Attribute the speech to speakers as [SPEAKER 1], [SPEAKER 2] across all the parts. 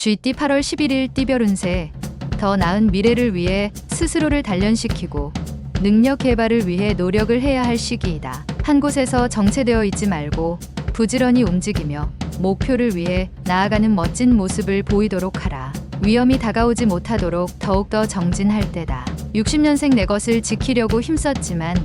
[SPEAKER 1] 쥐띠 8월 11일 띠별 운세. 더 나은 미래를 위해 스스로를 단련시키고 능력 개발을 위해 노력을 해야 할 시기이다. 한 곳에서 정체되어 있지 말고 부지런히 움직이며 목표를 위해 나아가는 멋진 모습을 보이도록 하라. 위험이 다가오지 못하도록 더욱더 정진할 때다. 60년생 내 것을 지키려고 힘썼지만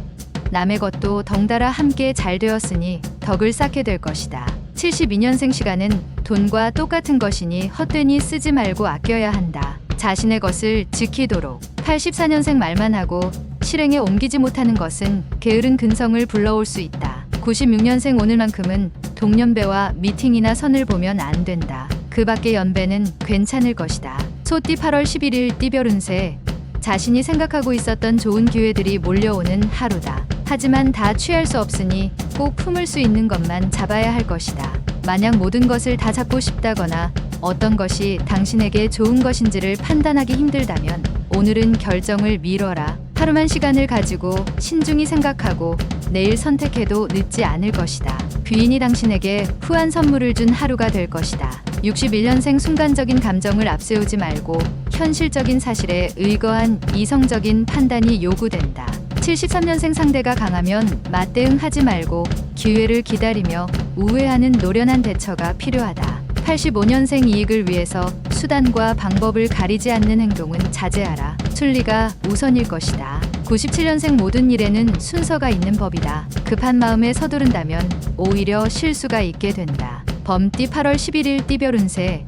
[SPEAKER 1] 남의 것도 덩달아 함께 잘 되었으니 덕을 쌓게 될 것이다. 72년생 시간은 돈과 똑같은 것이니 헛되이 쓰지 말고 아껴야 한다. 자신의 것을 지키도록. 84년생 말만 하고 실행에 옮기지 못하는 것은 게으른 근성을 불러올 수 있다. 96년생 오늘만큼은 동년배와 미팅이나 선을 보면 안 된다. 그 밖의 연배는 괜찮을 것이다. 소띠 8월 11일 띠별 운세. 자신이 생각하고 있었던 좋은 기회들이 몰려오는 하루다. 하지만 다 취할 수 없으니 꼭 품을 수 있는 것만 잡아야 할 것이다. 만약 모든 것을 다 잡고 싶다거나 어떤 것이 당신에게 좋은 것인지를 판단하기 힘들다면 오늘은 결정을 미뤄라. 하루만 시간을 가지고 신중히 생각하고 내일 선택해도 늦지 않을 것이다. 귀인이 당신에게 후한 선물을 준 하루가 될 것이다. 61년생 순간적인 감정을 앞세우지 말고 현실적인 사실에 의거한 이성적인 판단이 요구된다. 73년생 상대가 강하면 맞대응하지 말고 기회를 기다리며 우회하는 노련한 대처가 필요하다. 85년생 이익을 위해서 수단과 방법을 가리지 않는 행동은 자제하라. 순리가 우선일 것이다. 97년생 모든 일에는 순서가 있는 법이다. 급한 마음에 서두른다면 오히려 실수가 있게 된다. 범띠 8월 11일 띠별 운세.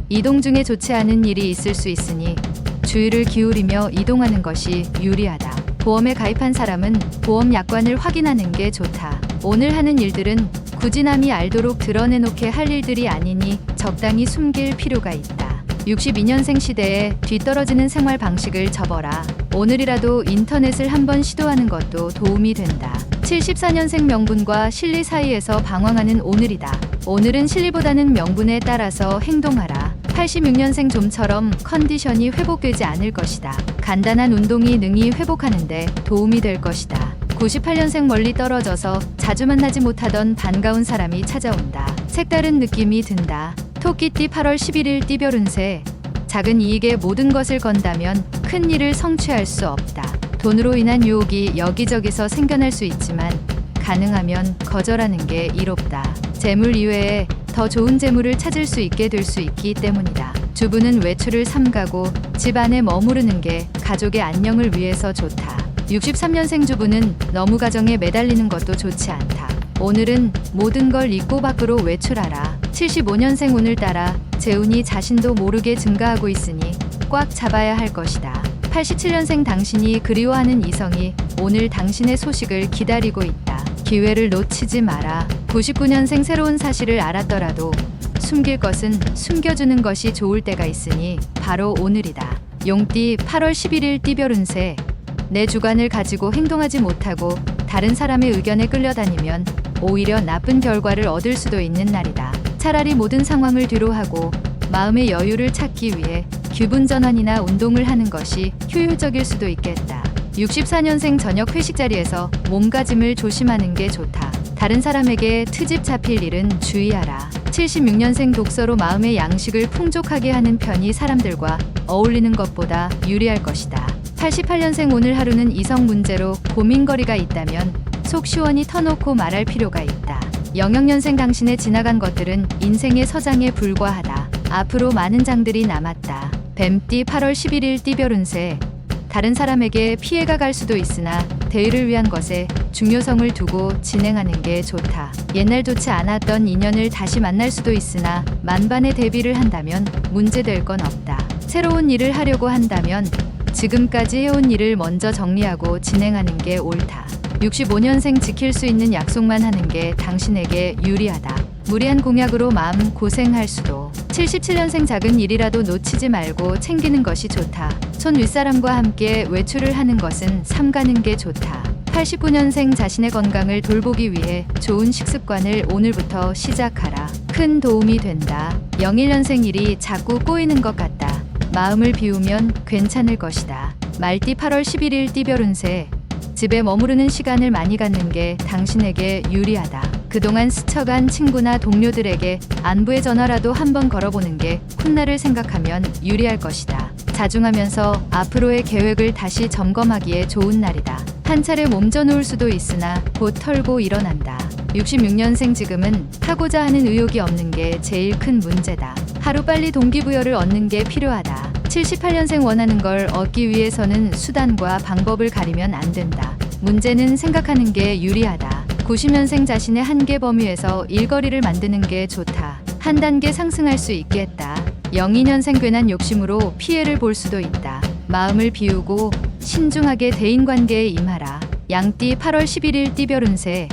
[SPEAKER 1] 이동 중에 좋지 않은 일이 있을 수 있으니 주의를 기울이며 이동하는 것이 유리하다. 보험에 가입한 사람은 보험 약관을 확인하는 게 좋다. 오늘 하는 일들은 굳이 남이 알도록 드러내놓게 할 일들이 아니니 적당히 숨길 필요가 있다. 62년생 시대에 뒤떨어지는 생활 방식을 접어라. 오늘이라도 인터넷을 한번 시도하는 것도 도움이 된다. 74년생 명분과 실리 사이에서 방황하는 오늘이다. 오늘은 실리보다는 명분에 따라서 행동하라. 86년생 좀처럼 컨디션이 회복되지 않을 것이다. 간단한 운동이 능히 회복하는데 도움이 될 것이다. 98년생 멀리 떨어져서 자주 만나지 못하던 반가운 사람이 찾아온다. 색다른 느낌이 든다. 토끼띠 8월 11일 띠별 운세. 작은 이익에 모든 것을 건다면 큰 일을 성취할 수 없다. 돈으로 인한 유혹이 여기저기서 생겨날 수 있지만 가능하면 거절하는 게 이롭다. 재물 이외에 더 좋은 재물을 찾을 수 있게 될 수 있기 때문이다. 주부는 외출을 삼가고 집 안에 머무르는 게 가족의 안녕을 위해서 좋다. 63년생 주부는 너무 가정에 매달리는 것도 좋지 않다. 오늘은 모든 걸 잊고 밖으로 외출하라. 75년생 오늘따라 재운이 자신도 모르게 증가하고 있으니 꽉 잡아야 할 것이다. 87년생 당신이 그리워하는 이성이 오늘 당신의 소식을 기다리고 있다. 기회를 놓치지 마라. 99년생 새로운 사실을 알았더라도 숨길 것은 숨겨주는 것이 좋을 때가 있으니 바로 오늘이다. 용띠 8월 11일 띠별 운세. 내 주관을 가지고 행동하지 못하고 다른 사람의 의견에 끌려다니면 오히려 나쁜 결과를 얻을 수도 있는 날이다. 차라리 모든 상황을 뒤로하고 마음의 여유를 찾기 위해 기분 전환이나 운동을 하는 것이 효율적일 수도 있겠다. 64년생 저녁 회식 자리에서 몸가짐을 조심하는 게 좋다. 다른 사람에게 트집 잡힐 일은 주의하라. 76년생 독서로 마음의 양식을 풍족하게 하는 편이 사람들과 어울리는 것보다 유리할 것이다. 88년생 오늘 하루는 이성 문제로 고민거리가 있다면 속 시원히 터놓고 말할 필요가 있다. 영역년생 당신의 지나간 것들은 인생의 서장에 불과하다. 앞으로 많은 장들이 남았다. 뱀띠 8월 11일 띠별 운세. 다른 사람에게 피해가 갈 수도 있으나 대의를 위한 것에 중요성을 두고 진행하는 게 좋다. 옛날 좋지 않았던 인연을 다시 만날 수도 있으나 만반의 대비를 한다면 문제될 건 없다. 새로운 일을 하려고 한다면 지금까지 해온 일을 먼저 정리하고 진행하는 게 옳다. 65년생 지킬 수 있는 약속만 하는 게 당신에게 유리하다. 무리한 공약으로 마음 고생할 수도. 77년생 작은 일이라도 놓치지 말고 챙기는 것이 좋다. 손 윗사람과 함께 외출을 하는 것은 삼가는 게 좋다. 89년생 자신의 건강을 돌보기 위해 좋은 식습관을 오늘부터 시작하라. 큰 도움이 된다. 01년생 일이 자꾸 꼬이는 것 같다. 마음을 비우면 괜찮을 것이다. 말띠 8월 11일 띠별 운세. 집에 머무르는 시간을 많이 갖는 게 당신에게 유리하다. 그동안 스쳐간 친구나 동료들에게 안부의 전화라도 한번 걸어보는 게 훗날을 생각하면 유리할 것이다. 자중하면서 앞으로의 계획을 다시 점검하기에 좋은 날이다. 한 차례 몸져 놓을 수도 있으나 곧 털고 일어난다. 66년생 지금은 하고자 하는 의욕이 없는 게 제일 큰 문제다. 하루빨리 동기부여를 얻는 게 필요하다. 78년생 원하는 걸 얻기 위해서는 수단과 방법을 가리면 안 된다. 문제는 생각하는 게 유리하다. 90년생 자신의 한계 범위에서 일거리를 만드는 게 좋다. 한 단계 상승할 수 있겠다. 02년생 괜한 욕심으로 피해를 볼 수도 있다. 마음을 비우고 신중하게 대인관계에 임하라. 양띠 8월 11일 띠별 운세.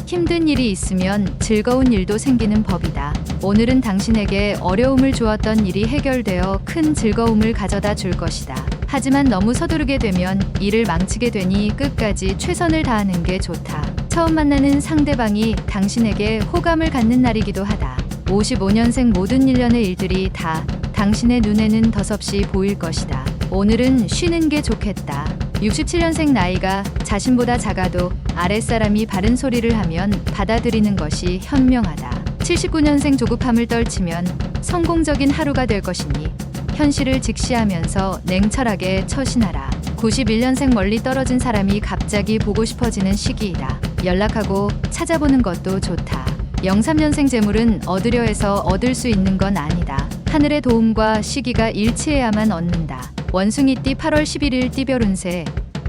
[SPEAKER 1] 힘든 일이 있으면 즐거운 일도 생기는 법이다. 오늘은 당신에게 어려움을 주었던 일이 해결되어 큰 즐거움을 가져다 줄 것이다. 하지만 너무 서두르게 되면 일을 망치게 되니 끝까지 최선을 다하는 게 좋다. 처음 만나는 상대방이 당신에게 호감을 갖는 날이기도 하다. 55년생 모든 일련의 일들이 다 당신의 눈에는 더섭이 보일 것이다. 오늘은 쉬는 게 좋겠다. 67년생 나이가 자신보다 작아도 아랫사람이 바른 소리를 하면 받아들이는 것이 현명하다. 79년생 조급함을 떨치면 성공적인 하루가 될 것이니 현실을 직시하면서 냉철하게 처신하라. 91년생 멀리 떨어진 사람이 갑자기 보고 싶어지는 시기이다. 연락하고 찾아보는 것도 좋다. 03년생 재물은 얻으려 해서 얻을 수 있는 건 아니다. 하늘의 도움과 시기가 일치해야만 얻는다. 원숭이띠 8월 11일 띠별 운세.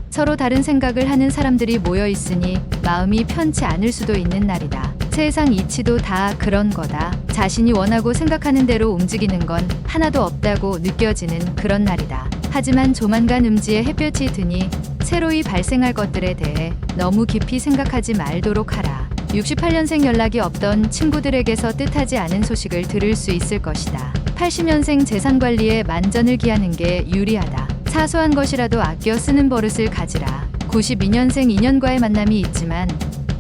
[SPEAKER 1] 서로 다른 생각을 하는 사람들이 모여 있으니 마음이 편치 않을 수도 있는 날이다. 세상 이치도 다 그런 거다. 자신이 원하고 생각하는 대로 움직이는 건 하나도 없다고 느껴지는 그런 날이다. 하지만 조만간 음지에 햇볕이 드니 새로이 발생할 것들에 대해 너무 깊이 생각하지 말도록 하라. 68년생 연락이 없던 친구들에게서 뜻하지 않은 소식을 들을 수 있을 것이다. 80년생 재산 관리에 만전을 기하는 게 유리하다. 사소한 것이라도 아껴 쓰는 버릇을 가지라. 92년생 인연과의 만남이 있지만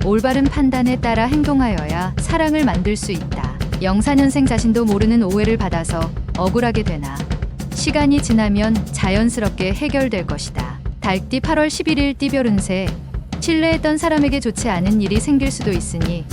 [SPEAKER 1] 올바른 판단에 따라 행동하여야 사랑을 만들 수 있다. 04년생 자신도 모르는 오해를 받아서 억울하게 되나 시간이 지나면 자연스럽게 해결될 것이다. 달띠 8월 11일 띠별 운세. 신뢰했던 사람에게 좋지 않은 일이 생길 수도 있으니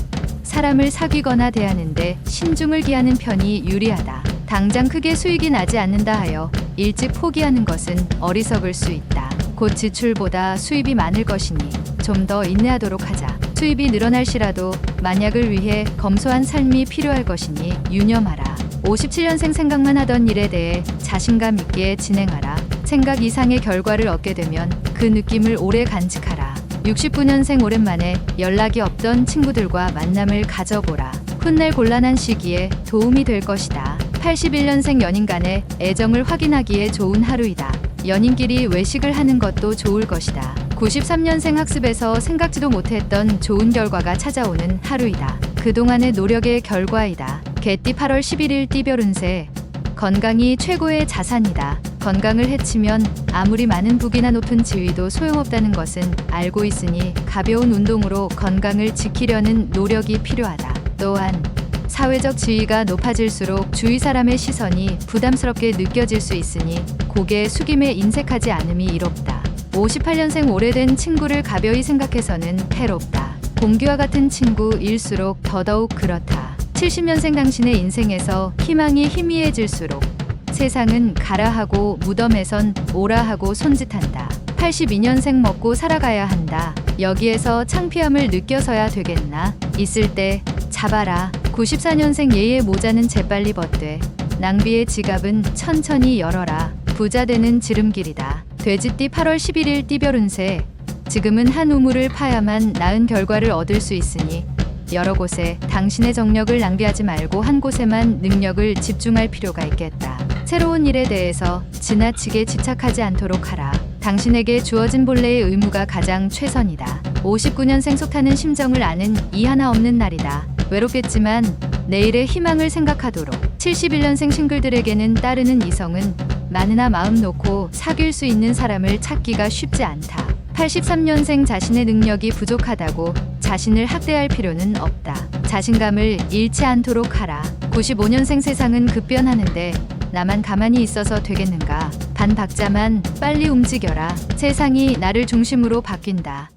[SPEAKER 1] 사람을 사귀거나 대하는데 신중을 기하는 편이 유리하다. 당장 크게 수익이 나지 않는다 하여 일찍 포기하는 것은 어리석을 수 있다. 곧 지출보다 수입이 많을 것이니 좀 더 인내하도록 하자. 수입이 늘어날 시라도 만약을 위해 검소한 삶이 필요할 것이니 유념하라. 57년생 생각만 하던 일에 대해 자신감 있게 진행하라. 생각 이상의 결과를 얻게 되면 그 느낌을 오래 간직하라. 69년생 오랜만에 연락이 없던 친구들과 만남을 가져보라. 훗날 곤란한 시기에 도움이 될 것이다. 81년생 연인 간의 애정을 확인하기에 좋은 하루이다. 연인끼리 외식을 하는 것도 좋을 것이다. 93년생 학습에서 생각지도 못했던 좋은 결과가 찾아오는 하루이다. 그동안의 노력의 결과이다. 개띠 8월 11일 띠별 운세. 건강이 최고의 자산이다. 건강을 해치면 아무리 많은 부귀나 높은 지위도 소용없다는 것은 알고 있으니 가벼운 운동으로 건강을 지키려는 노력이 필요하다. 또한 사회적 지위가 높아질수록 주위 사람의 시선이 부담스럽게 느껴질 수 있으니 고개 숙임에 인색하지 않음이 이롭다. 58년생 오래된 친구를 가벼이 생각해서는 해롭다. 공기와 같은 친구일수록 더더욱 그렇다. 70년생 당신의 인생에서 희망이 희미해질수록 세상은 가라 하고 무덤에선 오라 하고 손짓한다. 82년생 먹고 살아가야 한다. 여기에서 창피함을 느껴서야 되겠나? 있을 때 잡아라. 94년생 예의 모자는 재빨리 벗되 낭비의 지갑은 천천히 열어라. 부자 되는 지름길이다. 돼지띠 8월 11일 띠별 운세. 지금은 한 우물을 파야만 나은 결과를 얻을 수 있으니 여러 곳에 당신의 정력을 낭비하지 말고 한 곳에만 능력을 집중할 필요가 있겠다. 새로운 일에 대해서 지나치게 집착하지 않도록 하라. 당신에게 주어진 본래의 의무가 가장 최선이다. 59년생 속타는 심정을 아는 이 하나 없는 날이다. 외롭겠지만 내일의 희망을 생각하도록. 71년생 싱글들에게는 따르는 이성은 많으나 마음 놓고 사귈 수 있는 사람을 찾기가 쉽지 않다. 83년생 자신의 능력이 부족하다고 자신을 학대할 필요는 없다. 자신감을 잃지 않도록 하라. 95년생 세상은 급변하는데 나만 가만히 있어서 되겠는가? 반박자만 빨리 움직여라. 세상이 나를 중심으로 바뀐다.